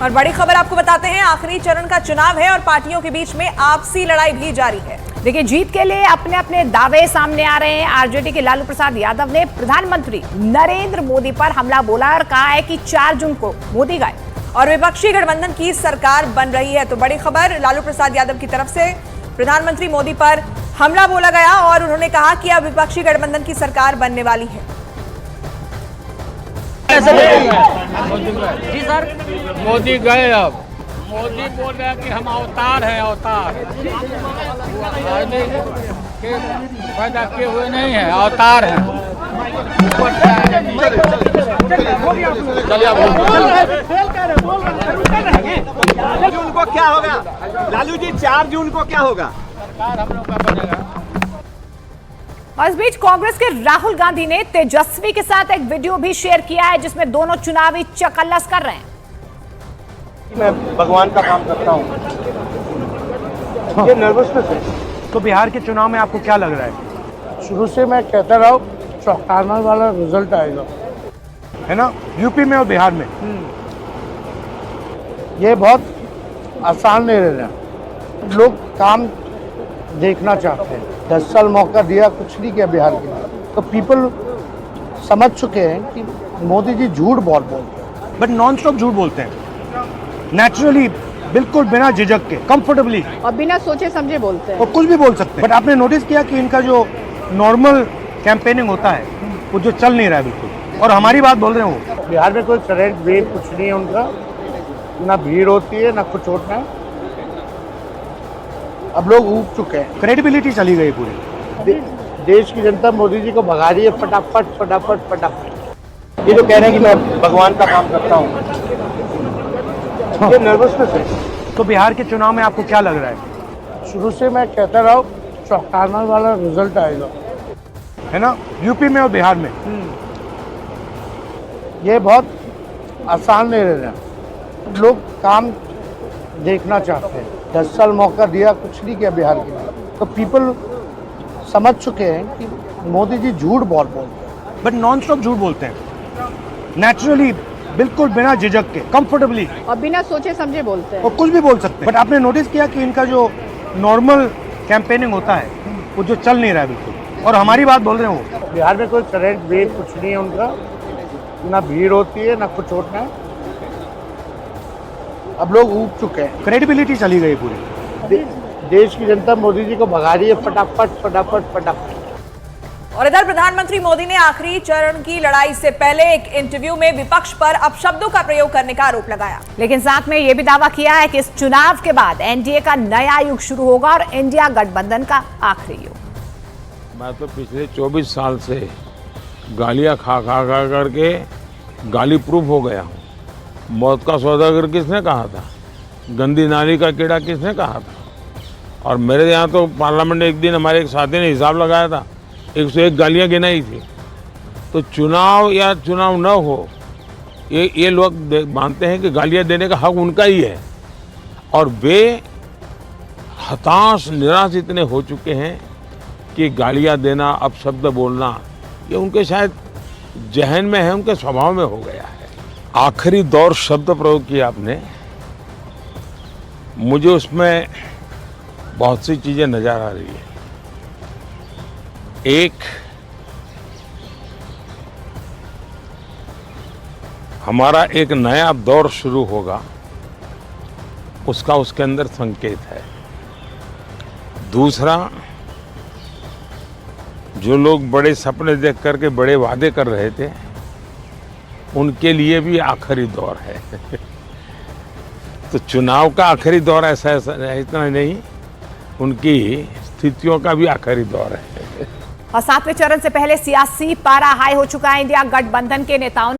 और बड़ी खबर आपको बताते हैं, आखिरी चरण का चुनाव है और पार्टियों के बीच में आपसी लड़ाई भी जारी है। देखिए, जीत के लिए अपने अपने दावे सामने आ रहे हैं। आरजेडी के लालू प्रसाद यादव ने प्रधानमंत्री नरेंद्र मोदी पर हमला बोला और कहा है कि 4 जून को मोदी गए और विपक्षी गठबंधन की सरकार बन रही है। तो बड़ी खबर लालू प्रसाद यादव की तरफ से प्रधानमंत्री मोदी पर हमला बोला गया और उन्होंने कहा कि अब विपक्षी गठबंधन की सरकार बनने वाली है। जी सर, मोदी गए। अब मोदी बोल रहे हैं कि हम अवतार हैं, अवतार के पैदा किए हुए नहीं है, अवतार हैं। जून को क्या होगा लालू जी? 4 जून को क्या होगा? सरकार हम लोग का बनेगा। और इस बीच कांग्रेस के राहुल गांधी ने तेजस्वी के साथ एक वीडियो भी शेयर किया है जिसमें दोनों चुनावी चकल्लस कर रहे हैं। मैं भगवान का काम करता हूँ। ये नर्वसनेस है। तो बिहार के चुनाव में आपको क्या लग रहा है? शुरू से मैं कहता रहा हूँ, चौंकाने वाला रिजल्ट आएगा, है ना, यूपी में और बिहार में। ये बहुत आसान नहीं रहना। लोग काम देखना चाहते हैं। 10 साल मौका दिया, कुछ नहीं किया बिहार के लिए। तो पीपल समझ चुके हैं कि मोदी जी झूठ बहुत बोलते हैं, बट नॉन स्टॉप झूठ बोलते हैं, नेचुरली, बिल्कुल बिना झिझक के, कंफर्टेबली, और बिना सोचे समझे बोलते हैं और कुछ भी बोल सकते हैं। बट आपने नोटिस किया कि इनका जो नॉर्मल कैंपेनिंग होता है वो जो चल नहीं रहा है बिल्कुल, और हमारी बात बोल रहे हैं वो। बिहार में कोई करेंट वेव कुछ नहीं है उनका, ना भीड़ होती है ना कुछ होता है। अब लोग ऊब चुके हैं, क्रेडिबिलिटी चली गई पूरी। देश की जनता मोदी जी को भगा रही है फटाफट फटाफट फटाफट। ये जो कह रहे हैं कि मैं भगवान का काम करता हूँ, ये नर्वसनेस है। तो बिहार के चुनाव में आपको क्या लग रहा है? शुरू से मैं कहता रहा हूँ, चौंकाने वाला रिजल्ट आएगा, है ना, यूपी में और बिहार में। ये बहुत आसान नहीं रहना। लोग काम देखना चाहते हैं। 10 साल मौका दिया, कुछ नहीं किया बिहार के लिए। तो पीपल समझ चुके हैं कि मोदी जी झूठ बहुत बोलते हैं, बट नॉन स्टॉप झूठ बोलते हैं, नेचुरली, बिल्कुल बिना झिझक के, कंफर्टेबली, और बिना सोचे समझे बोलते हैं। और कुछ भी बोल सकते हैं। बट आपने नोटिस किया कि इनका जो नॉर्मल कैंपेनिंग होता है वो जो चल नहीं रहा है बिल्कुल, और हमारी बात बोल रहे हैं वो। बिहार में कोई करेंट वेव कुछ नहीं है उनका, ना भीड़ होती है ना कुछ होता है। अब लोग ऊब चुके हैं, क्रेडिबिलिटी चली गई पूरी। देश की जनता मोदी जी को भगा रही है फटाफट फटाफट फटाफट। और इधर प्रधानमंत्री मोदी ने आखिरी चरण की लड़ाई से पहले एक इंटरव्यू में विपक्ष पर अपशब्दों का प्रयोग करने का आरोप लगाया, लेकिन साथ में यह भी दावा किया है कि इस चुनाव के बाद एनडीए का नया युग शुरू होगा और इंडिया गठबंधन का आखिरी युग। मैं तो पिछले 24 साल से गालियां खा करके गाली प्रूफ हो गया हूँ। मौत का सौदागर किसने कहा था? गंदी नाली का कीड़ा किसने कहा था? और मेरे यहाँ तो पार्लियामेंट में एक दिन हमारे एक साथी ने हिसाब लगाया था, 101 गालियाँ गिनाई थी। तो चुनाव या चुनाव न हो, ये लोग मानते हैं कि गालियाँ देने का हक उनका ही है, और वे हताश निराश इतने हो चुके हैं कि गालियाँ देना, अपशब्द बोलना, ये उनके शायद जहन में है, उनके स्वभाव में हो गया है। आखिरी दौर शब्द प्रयोग किया आपने, मुझे उसमें बहुत सी चीज़ें नजर आ रही है। एक, हमारा एक नया दौर शुरू होगा, उसका उसके अंदर संकेत है। दूसरा, जो लोग बड़े सपने देख करके बड़े वादे कर रहे थे, उनके लिए भी आखिरी दौर है। तो चुनाव का आखिरी दौर ऐसा इतना नहीं, उनकी स्थितियों का भी आखिरी दौर है। और 7वें चरण से पहले सियासी पारा हाई हो चुका है। इंडिया गठबंधन के नेताओं